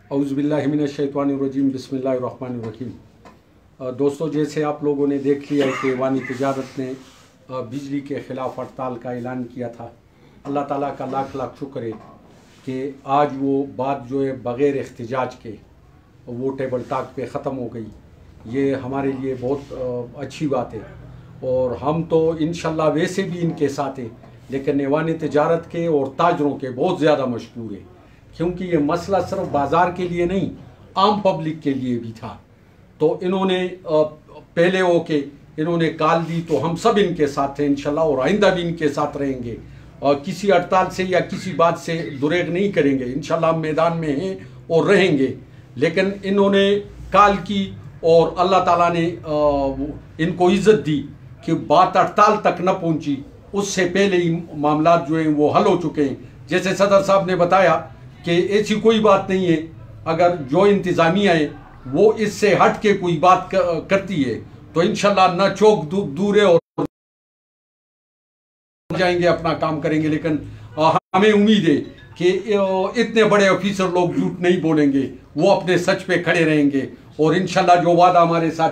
औज़ुबिल्लाहिमिनश्शैतानिर्रजीम बिस्मिल्लाहिर्रहमानिर्रहीम। दोस्तों, जैसे आप लोगों ने देख लिया है कि ऐवान तिजारत ने बिजली के ख़िलाफ़ हड़ताल का ऐलान किया था। अल्लाह ताला का लाख लाख शुक्र है कि आज वो बात जो है बग़ैर एहतिजाज के वो टेबल टॉक पे ख़त्म हो गई। ये हमारे लिए बहुत अच्छी बात है और हम तो इंशाल्लाह वैसे भी इनके साथ हैं, लेकिन ऐवान तिजारत के और ताजरों के बहुत ज़्यादा मशकूर है, क्योंकि ये मसला सिर्फ बाज़ार के लिए नहीं, आम पब्लिक के लिए भी था। तो इन्होंने पहले होके इन्होंने कॉल दी, तो हम सब इनके साथ हैं इंशाल्लाह और आइंदा भी इनके साथ रहेंगे और किसी हड़ताल से या किसी बात से दुरेग नहीं करेंगे। इंशाल्लाह हम मैदान में हैं और रहेंगे। लेकिन इन्होंने कॉल की और अल्लाह ताला ने इनको इज़्ज़त दी कि बात हड़ताल तक न पहुंची, उससे पहले ही मामला जो हैं वो हल हो चुके हैं। जैसे सदर साहब ने बताया कि ऐसी कोई बात नहीं है, अगर जो इंतज़ामिया है वो इससे हट के कोई बात करती है तो इंशाल्लाह न चौक दूर है और जाएंगे, अपना काम करेंगे। लेकिन हमें उम्मीद है कि इतने बड़े ऑफिसर लोग झूठ नहीं बोलेंगे, वो अपने सच पे खड़े रहेंगे और इंशाल्लाह जो वादा हमारे साथ